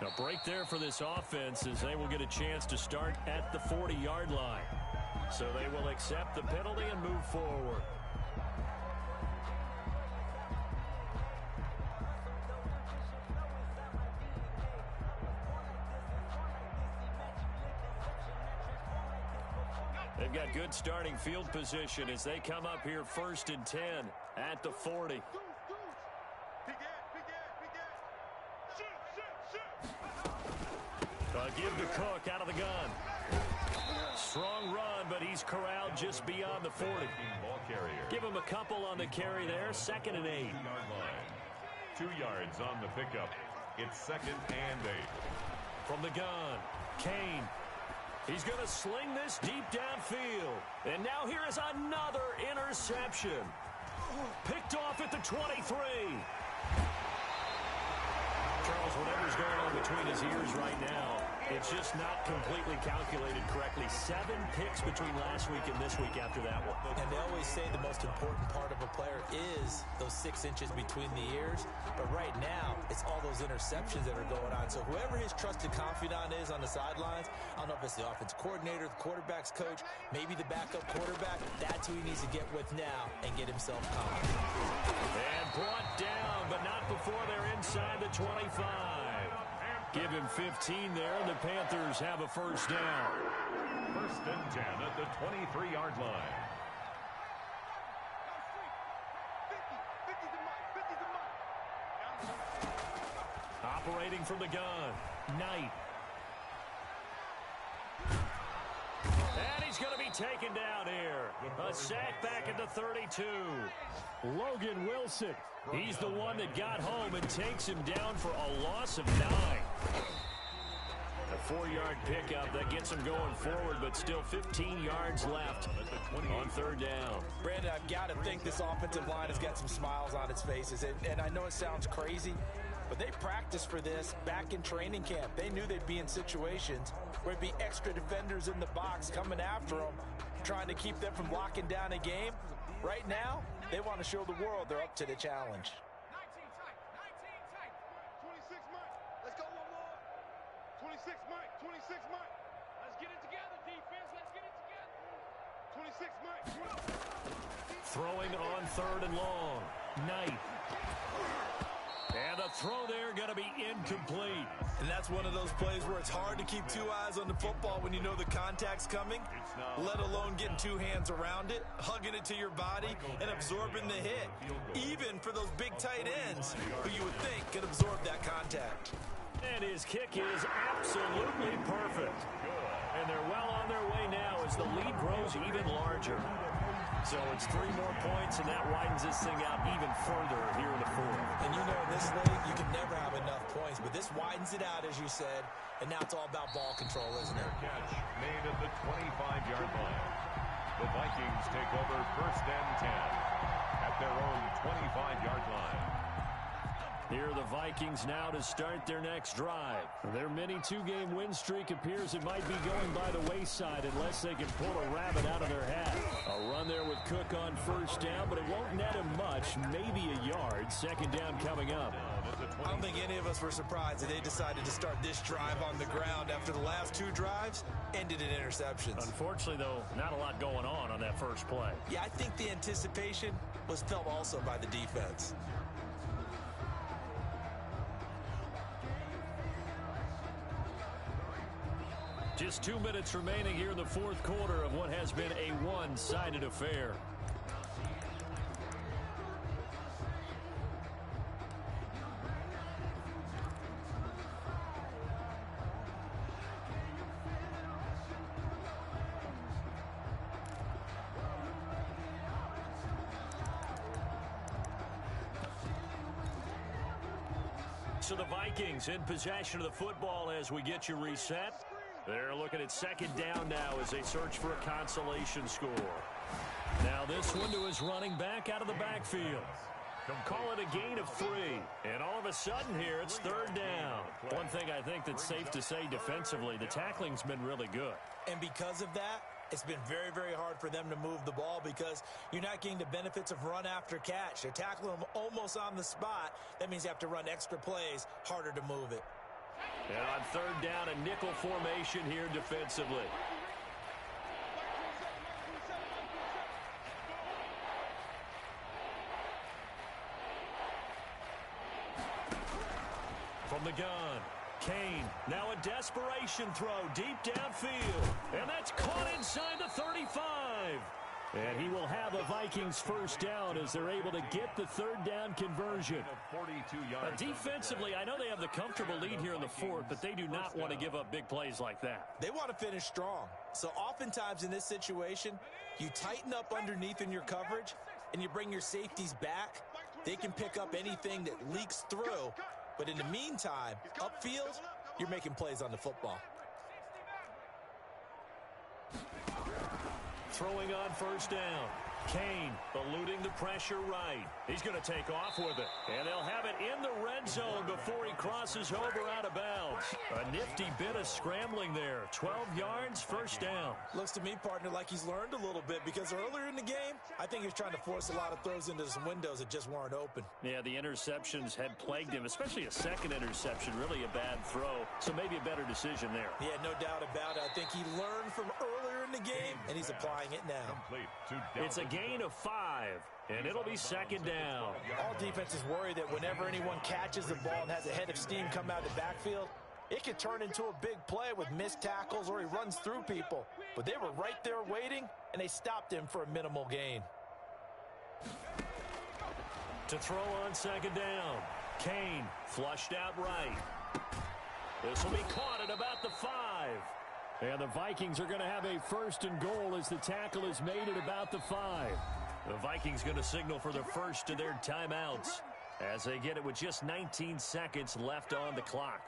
A break there for this offense as they will get a chance to start at the 40-yard line. So they will accept the penalty and move forward. They've got good starting field position as they come up here 1st and 10 at the 40. Give to Cook out of the gun. Strong run, but he's corralled just beyond the 40. Ball carrier. Give him a couple on the carry there. 2nd and 8. 2-yard line. 2 yards on the pickup. It's 2nd and 8. From the gun, Kane. He's going to sling this deep downfield. And now here is another interception. Picked off at the 23. Charles, whatever's going on between his ears right now, it's just not completely calculated correctly. 7 picks between last week and this week after that one. And they always say the most important part of a player is those 6 inches between the ears. But right now, it's all those interceptions that are going on. So whoever his trusted confidant is on the sidelines, I don't know if it's the offensive coordinator, the quarterback's coach, maybe the backup quarterback, that's who he needs to get with now and get himself confident. And brought down, but not before they're inside the 25. Give him 15 there, and the Panthers have a first down. 1st and 10 at the 23-yard line. 50 Operating from the gun, Knight. And he's going to be taken down here. A sack back at the 32. Logan Wilson. He's the one that got home and takes him down for a loss of 9. A 4-yard pickup that gets him going forward, but still 15 yards left on 3rd down. Brandon, I've got to think this offensive line has got some smiles on its faces. And I know it sounds crazy, but they practiced for this back in training camp. They knew they'd be in situations where it'd be extra defenders in the box coming after them, trying to keep them from locking down a game. Right now, they want to show the world they're up to the challenge. 19 tight. 26 Mike. Let's go one more. 26 Mike. 26 Mike. Let's get it together, defense. Let's get it together. 26 Mike. Throwing on 3rd and long. Knight. And the throw there going to be incomplete. And that's one of those plays where it's hard to keep 2 eyes on the football when you know the contact's coming, let alone getting 2 hands around it, hugging it to your body, and absorbing the hit. Even for those big tight ends who you would think could absorb that contact. And his kick is absolutely perfect. And they're well on their way now as the lead grows even larger. So it's 3 more points, and that widens this thing out even further here in the 4th. And you know in this league, you can never have enough points, but this widens it out, as you said, and now it's all about ball control, isn't it? Catch made at the 25-yard line. The Vikings take over 1st and 10 at their own 25-yard line. Here are the Vikings now to start their next drive. Their mini 2-game win streak appears it might be going by the wayside unless they can pull a rabbit out of their hat. A run there with Cook on 1st down, but it won't net him much, maybe a yard. 2nd down coming up. I don't think any of us were surprised that they decided to start this drive on the ground after the last 2 drives ended in interceptions. Unfortunately, though, not a lot going on that first play. Yeah, I think the anticipation was felt also by the defense. Just 2 minutes remaining here in the 4th quarter of what has been a one-sided affair. So the Vikings in possession of the football as we get you reset. They're looking at 2nd down now as they search for a consolation score. Now this one to his running back out of the backfield. Call it a gain of 3. And all of a sudden here, it's 3rd down. One thing I think that's safe to say defensively, the tackling's been really good. And because of that, it's been very, very hard for them to move the ball because you're not getting the benefits of run after catch. They're tackling them almost on the spot. That means you have to run extra plays, harder to move it. And on 3rd down, a nickel formation here defensively. From the gun, Kane. Now a desperation throw deep downfield. And that's caught inside the 35. And he will have a Vikings first down as they're able to get the third down conversion. Defensively, I know they have the comfortable lead here in the fourth, but they do not want to give up big plays like that. They want to finish strong. So oftentimes in this situation, you tighten up underneath in your coverage and you bring your safeties back. They can pick up anything that leaks through. But in the meantime, upfield, you're making plays on the football. Throwing on first down. Kane eluding the pressure right. He's going to take off with it. And they'll have it in the red zone before he crosses over out of bounds. A nifty bit of scrambling there. 12 yards, first down. Looks to me, partner, like he's learned a little bit because earlier in the game, I think he was trying to force a lot of throws into some windows that just weren't open. Yeah, the interceptions had plagued him, especially a second interception. Really a bad throw, so maybe a better decision there. Yeah, no doubt about it. I think he learned from earlier in the game, and he's applying it now. It's a gain of 5, and it'll be second down. All defenses worry that whenever anyone catches the ball and has a head of steam come out of the backfield, it could turn into a big play with missed tackles or he runs through people. But they were right there waiting, and they stopped him for a minimal gain. To throw on second down. Kane flushed out right. This will be caught at about the 5. And the Vikings are going to have a first and goal as the tackle is made at about the 5. The Vikings going to signal for the first of their timeouts as they get it with just 19 seconds left on the clock.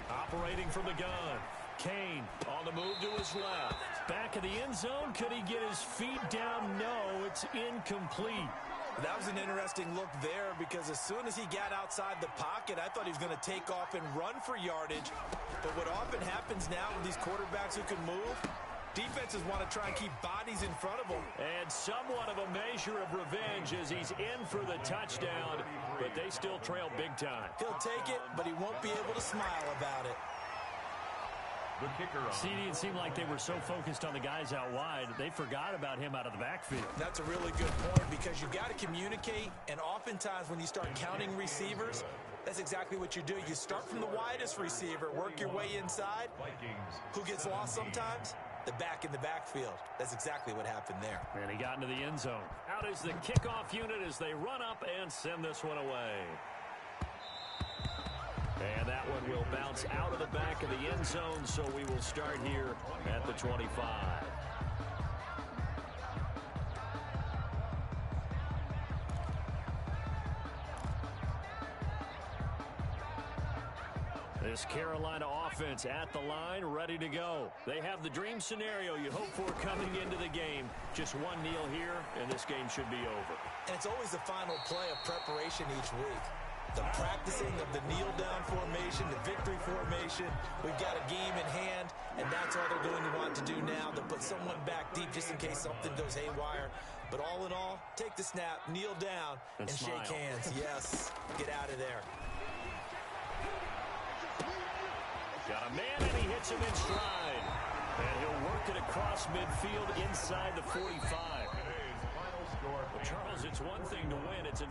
Operating from the gun. Kane on the move to his left. Back in the end zone. Could he get his feet down? No, it's incomplete. That was an interesting look there because as soon as he got outside the pocket, I thought he was going to take off and run for yardage. But what often happens now with these quarterbacks who can move, defenses want to try and keep bodies in front of them. And somewhat of a measure of revenge as he's in for the touchdown, but they still trail big time. He'll take it, but he won't be able to smile about it. The kicker on. CD, it seemed like they were so focused on the guys out wide, they forgot about him out of the backfield. That's a really good point because you've got to communicate, and oftentimes when you start counting receivers, that's exactly what you do. You start from the widest receiver, work your way inside. Who gets lost sometimes? The back in the backfield. That's exactly what happened there. And he got into the end zone. Out is the kickoff unit as they run up and send this one away. And that one will bounce out of the back of the end zone, so we will start here at the 25. This Carolina offense at the line, ready to go. They have the dream scenario you hope for coming into the game. Just one kneel here, and this game should be over. And it's always the final play of preparation each week. The practicing of the kneel-down formation, the victory formation. We've got a game in hand, and that's all they're going to want to do now, to put someone back deep just in case something goes haywire. But all in all, take the snap, kneel down, and smile. shake hands. Yes, get out of there. Got a man, and he hits him in stride. And he'll work it across midfield inside the 45. Today's final score. Well, Charles, it's one thing to win. It's another.